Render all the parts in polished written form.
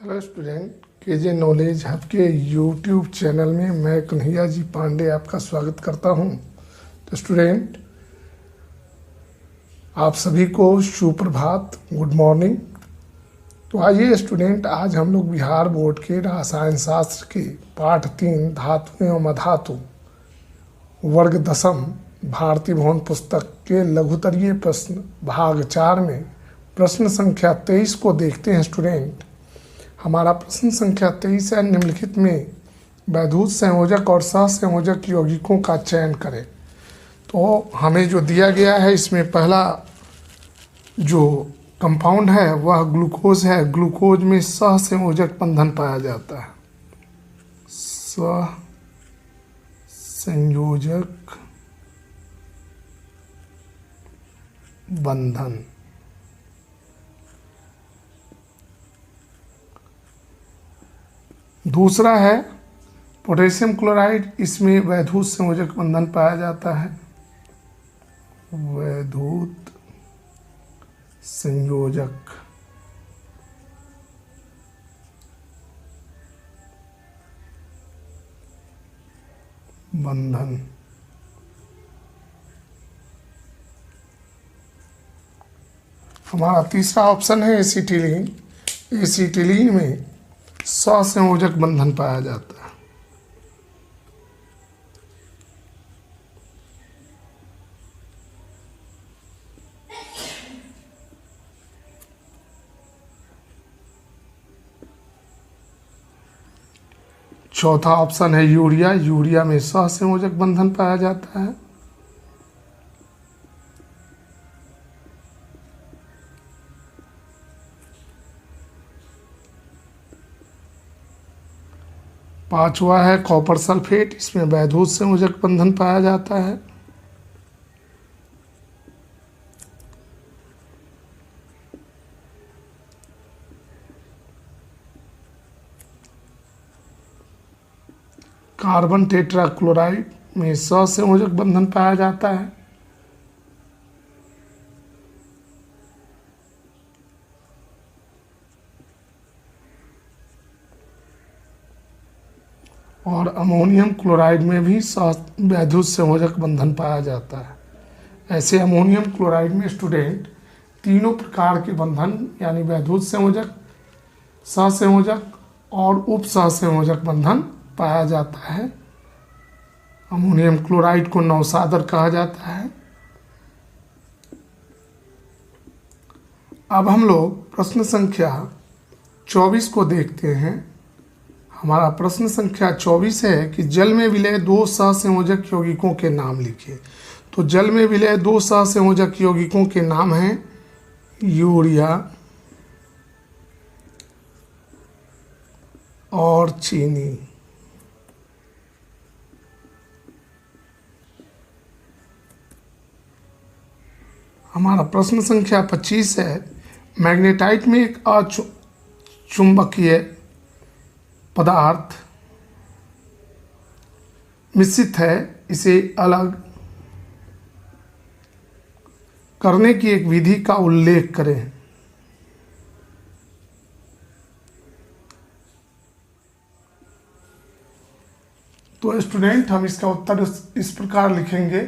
Hello student, KJ knowledge hub के YouTube channel में मैं कन्हैया जी पांडे आपका स्वागत करता हूं। तो स्टूडेंट, आप सभी को सुप्रभात, गुड मॉर्निंग। तो आइए स्टूडेंट, आज हम लोग बिहार बोर्ड के रसायन शास्त्र के पाठ 3 धातु एवं अधातु वर्ग दशम भारतीय भवन पुस्तक के लघुतरीय प्रश्न भाग 4 में प्रश्न संख्या 23 को देखते हैं। स्टूडेंट, हमारा प्रश्न संख्या 23 है, निम्नलिखित में वैद्युत संयोजक और सहसंयोजक यौगिकों का चयन करें। तो हमें जो दिया गया है इसमें पहला जो कंपाउंड है वह ग्लूकोज है। ग्लूकोज में सहसंयोजक बंधन पाया जाता है, सहसंयोजक बंधन। दूसरा है पोटेशियम क्लोराइड, इसमें वैद्युत संयोजक बंधन पाया जाता है, वैद्युत संयोजक बंधन। हमारा तीसरा ऑप्शन है एसिटिलीन। एसिटिलीन में सहसंयोजक बंधन पाया जाता है। चौथा ऑप्शन है यूरिया। यूरिया में सहसंयोजक बंधन पाया जाता है। पांचवा है कॉपर सल्फेट, इसमें वैद्युत संयोजक बंधन पाया जाता है। कार्बन टेट्राक्लोराइड में सहसंयोजक बंधन पाया जाता है। और अमोनियम क्लोराइड में भी वैद्युत संयोजक बंधन पाया जाता है। ऐसे अमोनियम क्लोराइड में स्टूडेंट तीनों प्रकार के बंधन यानी वैद्युत संयोजक, सहसंयोजक और उप सहसंयोजक बंधन पाया जाता है। अमोनियम क्लोराइड को नौसादर कहा जाता है। अब हम लोग प्रश्न संख्या 24 को देखते हैं। हमारा प्रश्न संख्या 24 है कि जल में विलय 2 सहसंयोजक यौगिकों के नाम लिखिए। तो जल में विलय 2 सहसंयोजक यौगिकों के नाम हैं यूरिया और चीनी। हमारा प्रश्न संख्या 25 है, मैग्नेटाइट में एक अचुंबकीय पदार्थ मिश्रित है, इसे अलग करने की एक विधि का उल्लेख करें। तो स्टूडेंट, हम इसका उत्तर इस प्रकार लिखेंगे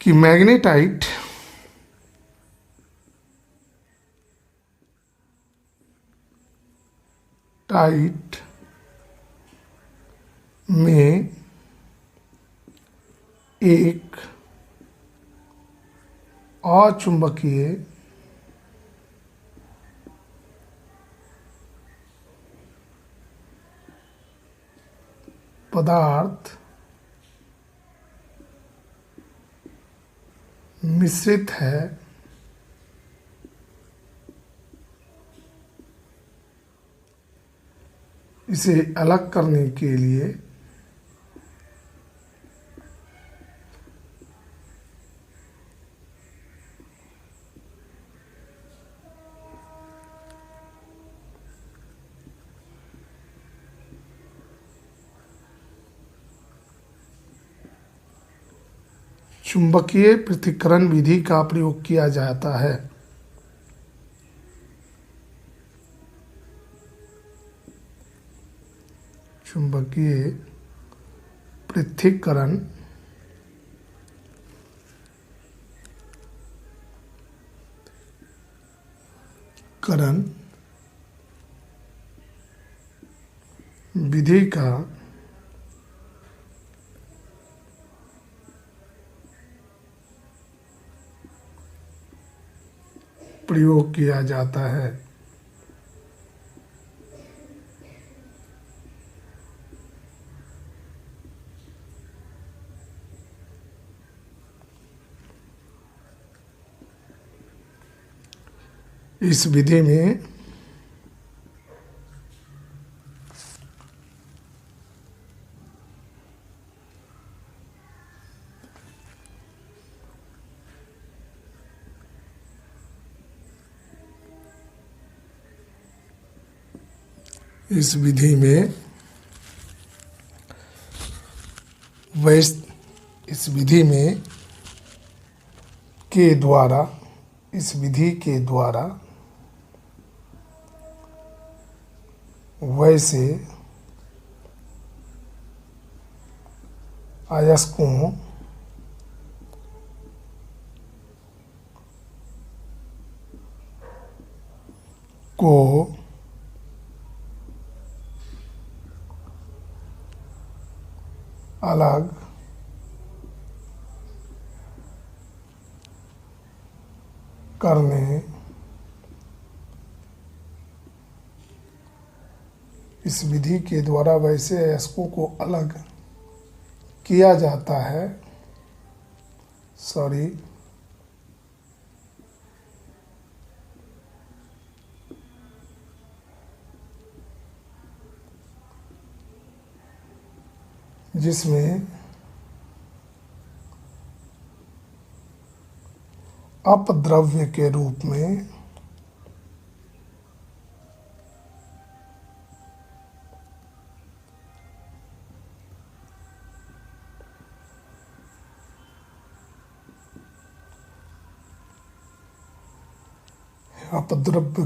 कि मैग्नेटाइट में एक अचुंबकीय पदार्थ मिश्रित है, इसे अलग करने के लिए चुंबकीय पृथक्करण विधि का प्रयोग किया जाता है। चुंबकीय पृथक्करण विधि का प्रयोग किया जाता है। इस विधि में इस विधि में इस विधि में के द्वारा इस विधि के द्वारा वैसे अयस्कों को अलग करने इस विधि के द्वारा वैसे अयस्कों को अलग किया जाता है। जिसमें अपद्रव्य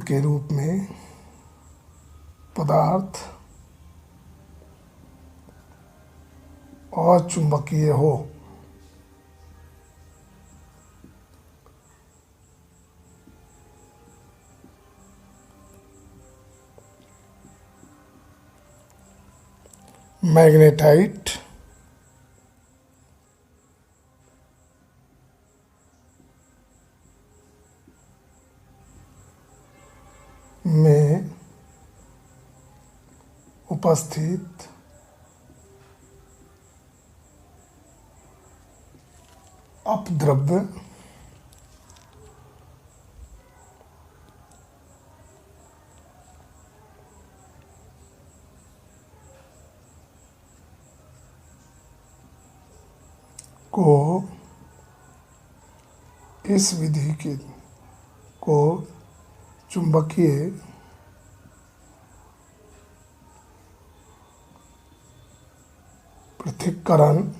के रूप में पदार्थ अचुंबकीय हो। मैग्नेटाइट में उपस्थित अपद्रव्य को इस विधि को चुंबकीय पृथक्करण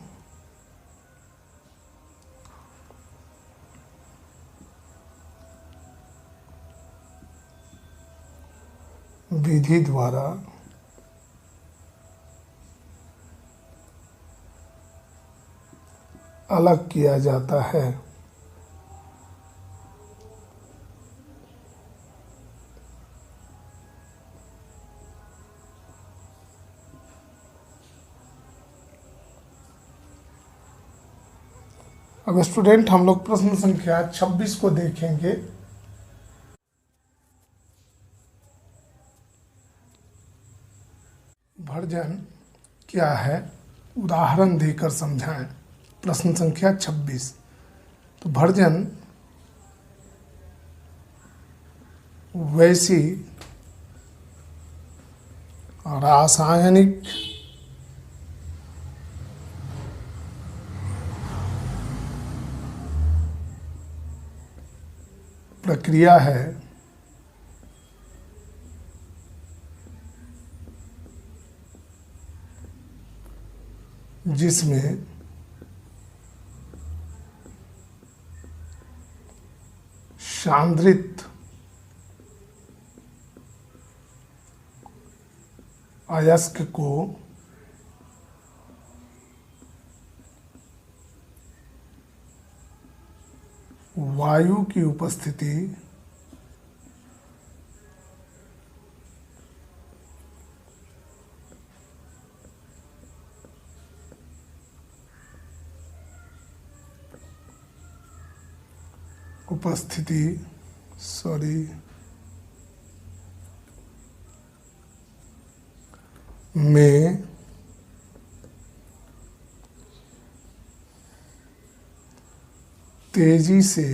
विधि द्वारा अलग किया जाता है। अब स्टूडेंट हम लोग प्रश्न संख्या 26 को देखेंगे। भर्जन क्या है, उदाहरण देकर समझाएं। प्रश्न संख्या 26। तो भर्जन वैसी रासायनिक प्रक्रिया है जिसमें सांद्रित अयस्क को वायु की उपस्थिति में तेजी से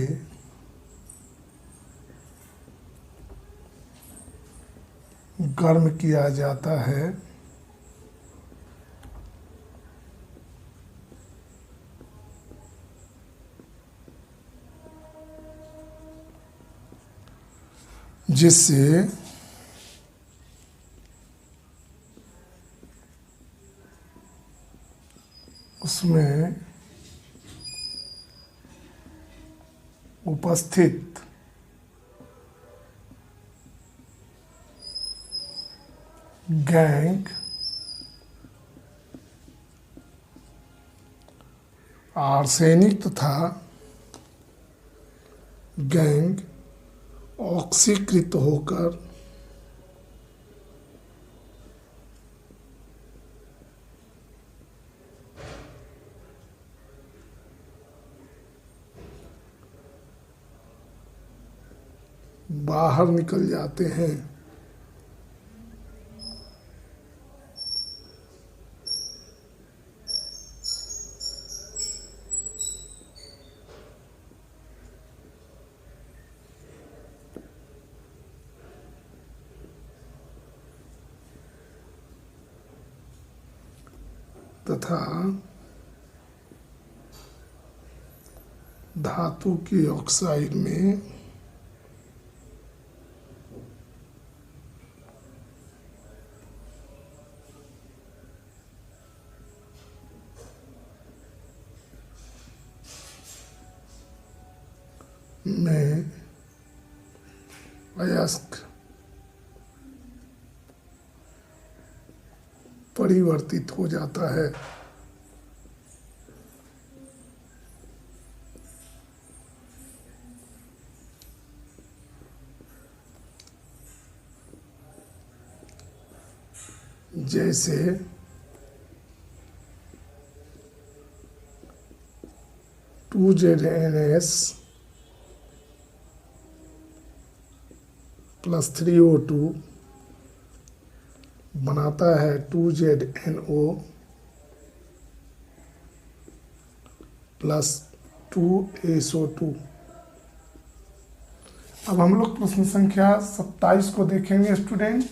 गर्म किया जाता है, जिससे उसमें उपस्थित गैंग आर्सेनिक तथा गैंग ऑक्सीकृत होकर बाहर निकल जाते हैं। तथा धातु के ऑक्साइड में अयस्क परिवर्तित हो जाता है। जैसे (2ZnS + 3O2) बनाता है 2ZnO + 2SO2। अब हम लोग प्रश्न संख्या 27 को देखेंगे स्टूडेंट।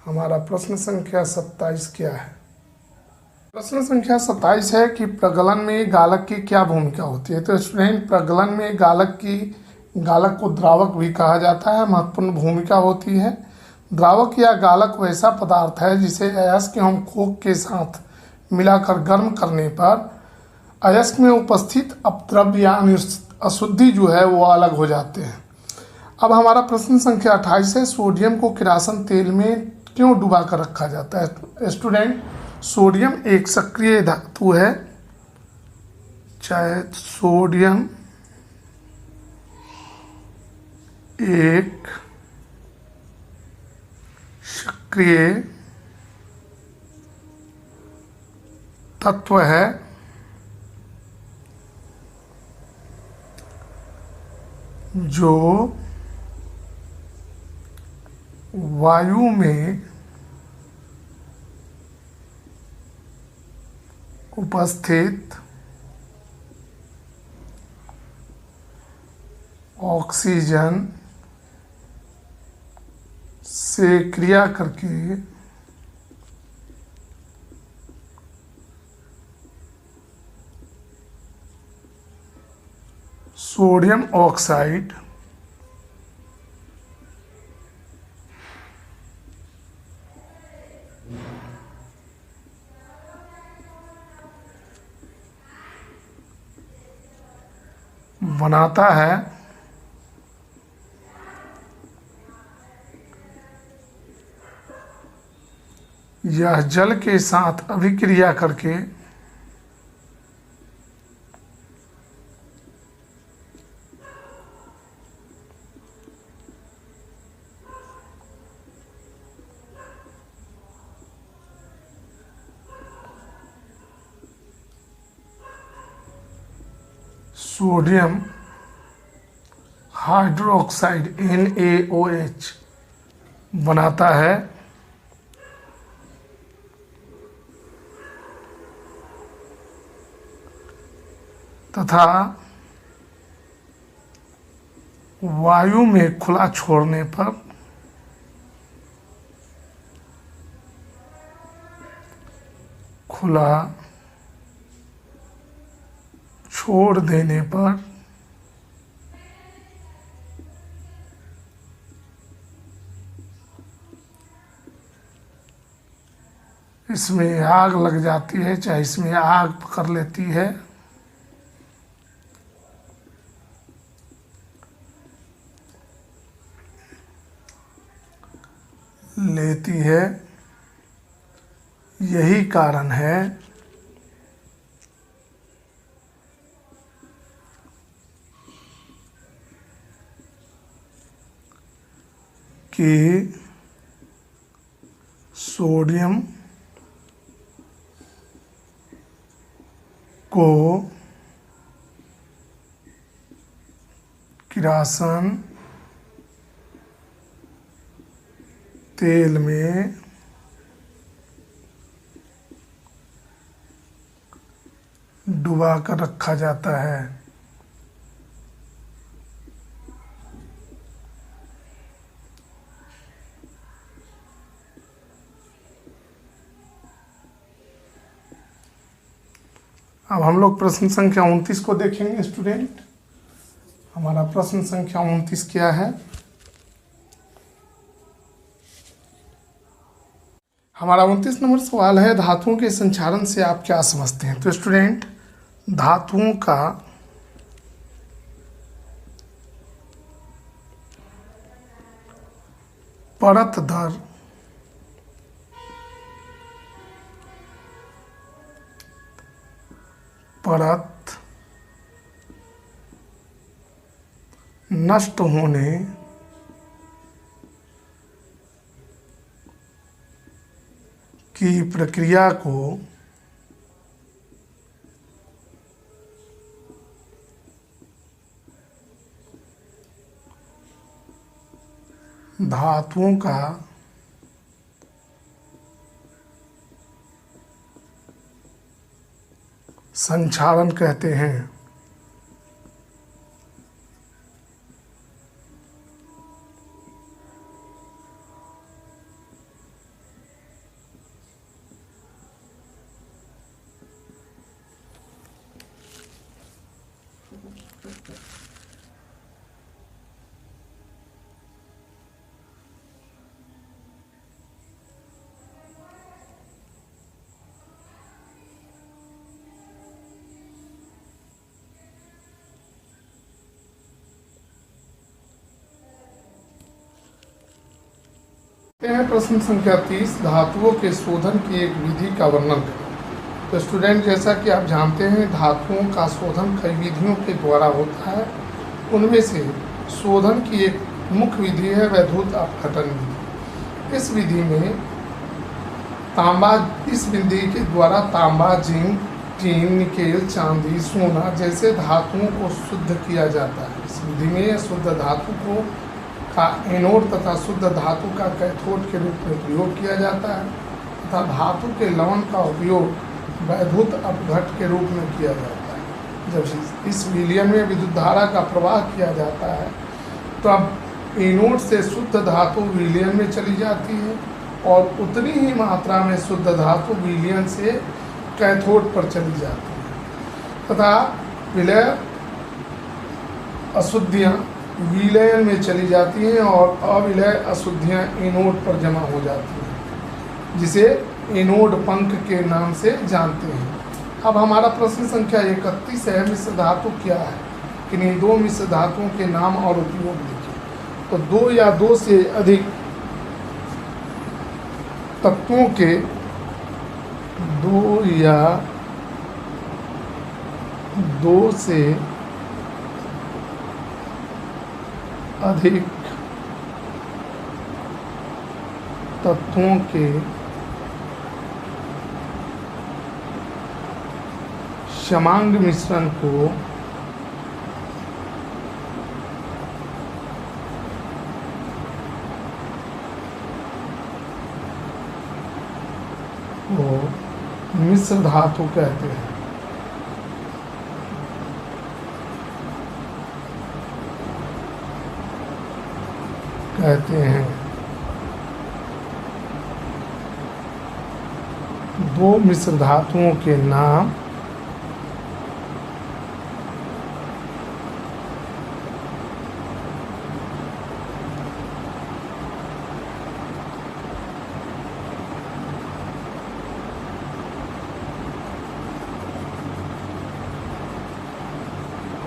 हमारा प्रश्न संख्या 27 क्या है? प्रश्न संख्या 27 है कि प्रगलन में गालक की क्या भूमिका होती है। तो स्टूडेंट, प्रगलन में गालक को द्रावक भी कहा जाता है, महत्वपूर्ण भूमिका होती है। द्रावक या गालक वैसा पदार्थ है जिसे अयस्क एवं कोक के साथ मिलाकर गर्म करने पर अयस्क में उपस्थित अपद्रव्य या अशुद्धि जो है वो अलग हो जाते हैं। अब हमारा प्रश्न संख्या 28 है, सोडियम को किरासन तेल में क्यों डुबा कर रखा जाता है। स्टूडेंट, सोडियम एक सक्रिय धातु है, चाहे सोडियम एक सक्रिय तत्व है जो वायु में उपस्थित ऑक्सीजन से क्रिया करके सोडियम ऑक्साइड बनाता है यह जल के साथ अभिक्रिया करके सोडियम हाइड्रोक्साइड NaOH बनाता है तथा वायु में खुला छोड़ने पर खुला छोड़ देने पर इसमें आग लग जाती है, चाहे इसमें आग पकड़ लेती है। यही कारण है कि सोडियम को किरासन तेल में डुबा कर रखा जाता है। अब हम लोग प्रश्न संख्या 29 को देखेंगे स्टूडेंट। हमारा प्रश्न संख्या 29 क्या है? हमारा 29 नंबर सवाल है, धातुओं के संचारण से आप क्या समझते हैं? तो स्टूडेंट, धातुओं का परत दर परत नष्ट होने की प्रक्रिया को धातुओं का संक्षारण कहते हैं। प्रश्न संख्या 30, धातुओं के शोधन की एक विधि का वर्णन करें। तो स्टूडेंट, जैसा कि आप जानते हैं, धातुओं का शोधन कई विधियों के द्वारा होता है। उनमें से शोधन की एक मुख्य विधि है वैद्युत अपघटन विधि। इस विधि में इस विधि के द्वारा तांबा, जिंक, टीन, निकेल, चांदी, सोना जैसे धातुओं को शुद्ध किया जाता है। इस विधि में शुद्ध धातु को का एनोड तथा शुद्ध धातु का कैथोड के रूप में प्रयोग किया जाता है तथा धातु के लवण का उपयोग वैद्युत अपघट के रूप में किया जाता है। जब इस विलयन में विद्युत धारा का प्रवाह किया जाता है तो अब एनोड से शुद्ध धातु विलयन में चली जाती है और उतनी ही मात्रा में शुद्ध धातु विलयन से कैथोड पर चली जाती है तथा विलय अशुद्धियाँ विलयन में चली जाती हैं और अविलय अशुद्धियाँ एनोड पर जमा हो जाती हैं, जिसे एनोड पंख के नाम से जानते हैं। अब हमारा प्रश्न संख्या 31 है, मिश्र धातु क्या है? किन्हीं दो मिश्र धातुओं के नाम और उपयोग लिखिए। तो दो या दो से अधिक तत्वों के दो या दो से अधिक तत्वों के समांग मिश्रण को मिश्र धातु कहते हैं। दो मिश्र धातुओं के नाम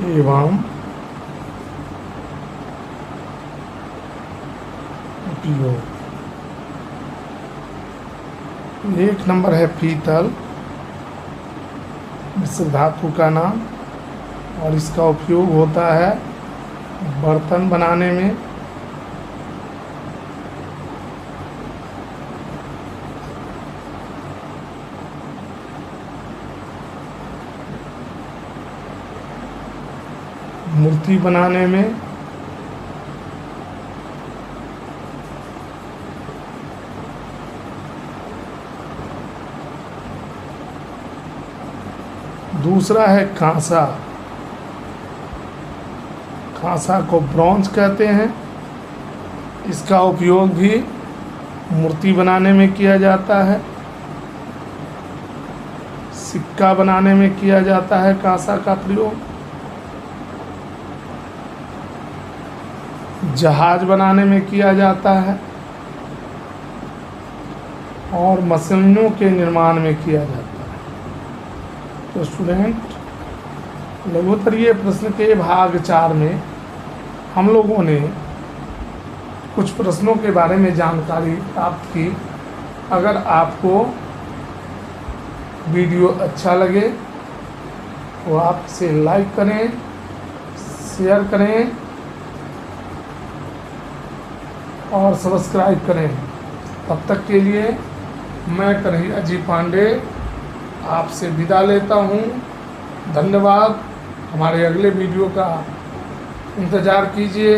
एवं उपयोग। एक नंबर है पीतल, मिश्र धातु का नाम, और इसका उपयोग होता है बर्तन बनाने में। मूर्ति बनाने में, दूसरा है कांसा। कांसा को ब्रॉन्ज कहते हैं। इसका उपयोग भी मूर्ति बनाने में किया जाता है, सिक्का बनाने में किया जाता है कांसा का प्रयोग, जहाज बनाने में किया जाता है और मशीनों के निर्माण में किया जाता है। तो स्टूडेंट, लघुत्तरीय प्रश्न के भाग 4 में हम लोगों ने कुछ प्रश्नों के बारे में जानकारी प्राप्त की। अगर आपको वीडियो अच्छा लगे तो आप इसे लाइक करें, शेयर करें और सब्सक्राइब करें। तब तक के लिए मैं कन्हैया जी पांडे आपसे विदा लेता हूँ। धन्यवाद। हमारे अगले वीडियो का इंतज़ार कीजिए।